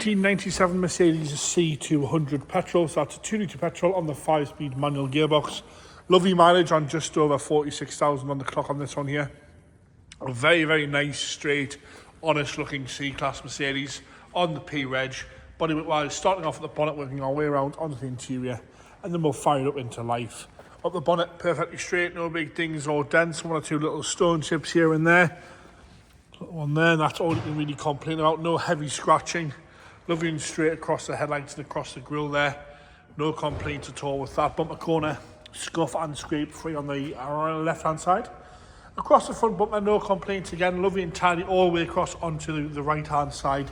1997 Mercedes C200 petrol, so that's a 2 litre petrol on the 5-speed manual gearbox. Lovely mileage on just over 46,000 on the clock on this one here. A very, very nice, straight, honest looking C-Class Mercedes on the P-Reg. Bodywork-wise, starting off at the bonnet, working our way around onto the interior, and then we'll fire it up into life. Up the bonnet, perfectly straight, no big dings or dents, one or two little stone chips here and there. Little one there, and that's all you can really complain about. No heavy scratching. Lovely and straight across the headlights and across the grille there. No complaints at all with that. Bumper corner, scuff and scrape free on the left-hand side. Across the front bumper, no complaints again. Lovely and tidy all the way across onto the right-hand side.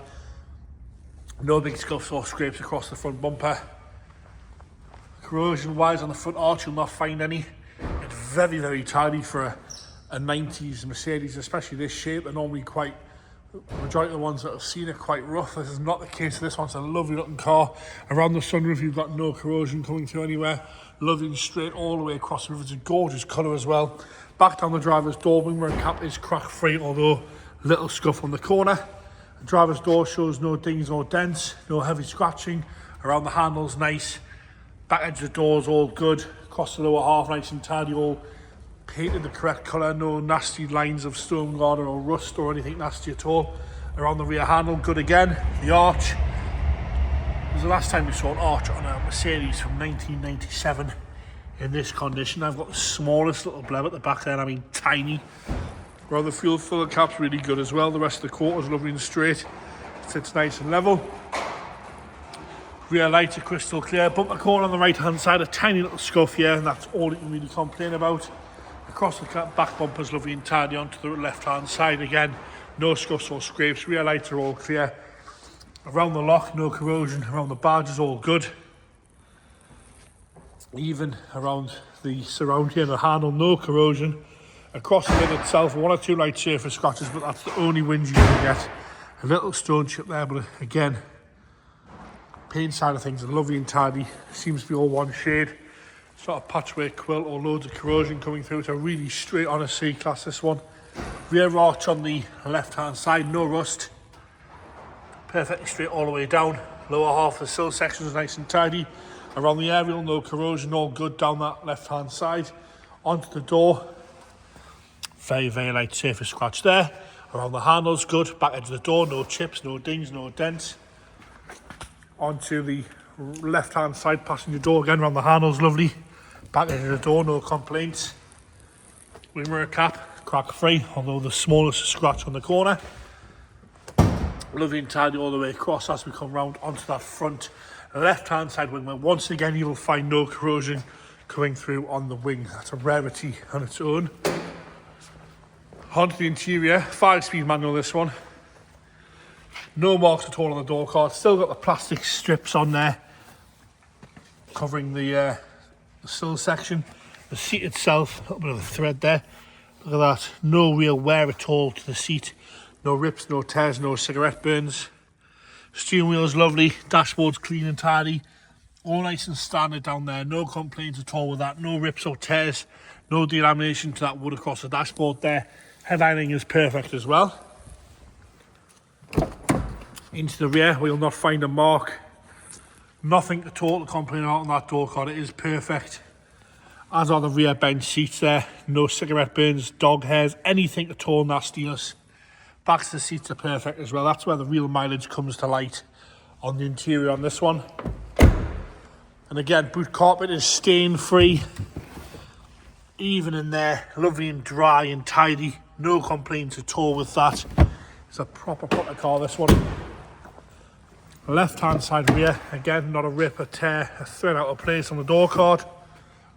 No big scuffs or scrapes across the front bumper. Corrosion-wise on the front arch, you'll not find any. It's very, very tidy for a 90s Mercedes, especially this shape. They're normally quite... The majority of the ones that I've seen are quite rough. This is not the case. This one's a lovely looking car. Around the sunroof, you've got no corrosion coming through anywhere. Lovely and straight all the way across the roof. It's a gorgeous colour as well. Back down the driver's door, wing mirror cap is crack free, although little scuff on the corner. The driver's door shows no dings or dents, no heavy scratching. Around the handles, nice. Back edge of the door's all good. Across the lower half, nice and tidy, all painted the correct colour, no nasty lines of stone guard or rust or anything nasty at all. Around the rear handle, good again. The arch, it was the last time we saw an arch on a Mercedes from 1997 in this condition. I've got the smallest little bleb at the back there, I mean tiny. Around the fuel filler cap's really good as well. The rest of the quarter's lovely and straight. Sits nice and level. Rear lights are crystal clear. Bumper corner on the right hand side, a tiny little scuff here, and that's all you can really complain about. Across the back bumper's lovely and tidy onto the left-hand side again. No scuffs or scrapes. Rear lights are all clear. Around the lock, no corrosion. Around the badge is all good. Even around the surround here, the handle, no corrosion. Across the lid itself, one or two light surface scratches, but that's the only whinge you're going to get. A little stone chip there, but again, paint side of things are lovely and tidy. Seems to be all one shade. Sort of patchwork quilt or loads of corrosion coming through. It's a really straight on a C-Class, this one. Rear arch on the left-hand side, no rust. Perfectly straight all the way down. Lower half of the sill section is nice and tidy. Around the aerial, no corrosion, all good down that left-hand side. Onto the door, very, very light surface scratch there. Around the handles, good. Back edge of the door, no chips, no dings, no dents. Onto the left-hand side passenger door again, around the handles, lovely. Back edge of the door, no complaints. Wing mirror cap, crack free, although the smallest scratch on the corner. Lovely and tidy all the way across as we come round onto that front left-hand side wing mirror. Once again, you'll find no corrosion coming through on the wing. That's a rarity on its own. Onto the interior, 5-speed manual this one. No marks at all on the door card. Still got the plastic strips on there covering the sill section. The seat itself, a little bit of a thread there. Look at that. No real wear at all to the seat. No rips, no tears, no cigarette burns. Steering wheel is lovely. Dashboard's clean and tidy. All nice and standard down there. No complaints at all with that. No rips or tears. No delamination to that wood across the dashboard there. Headlining is perfect as well. Into the rear, we'll not find a mark. Nothing at all to complain about on that door card. It is perfect. As are the rear bench seats there. No cigarette burns, dog hairs, anything at all nastiness. Backs of the seats are perfect as well. That's where the real mileage comes to light on the interior on this one. And again, boot carpet is stain free. Even in there, lovely and dry and tidy. No complaints at all with that. It's a proper car, this one. Left-hand side rear, again, not a rip, a tear, a thread out of place on the door card.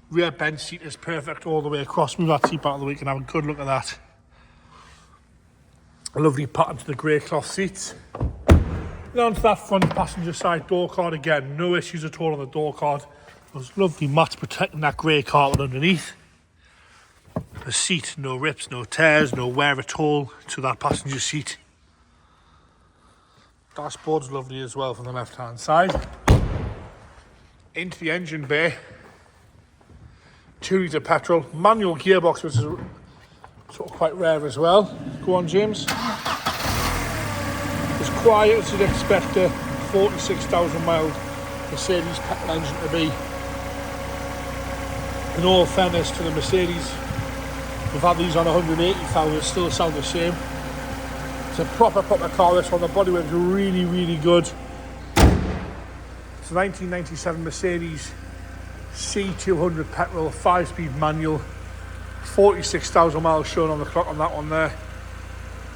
Rear bench seat is perfect all the way across. Move that seat back of the way, and have a good look at that. A lovely pattern to the grey cloth seats. Then onto that front passenger side door card again. No issues at all on the door card. Those lovely mats protecting that grey carpet underneath. The seat, no rips, no tears, no wear at all to that passenger seat. Dashboard's lovely as well from the left-hand side. Into the engine bay. 2 litre petrol. Manual gearbox, which is sort of quite rare as well. Go on, James. As quiet as you'd expect a 46,000 mile Mercedes petrol engine to be. In all fairness to the Mercedes, we've had these on 180,000, still sound the same. It's a proper car, this one. The bodywork's really good. It's a 1997 Mercedes C200 petrol, 5-speed manual, 46,000 miles shown on the clock on that one there.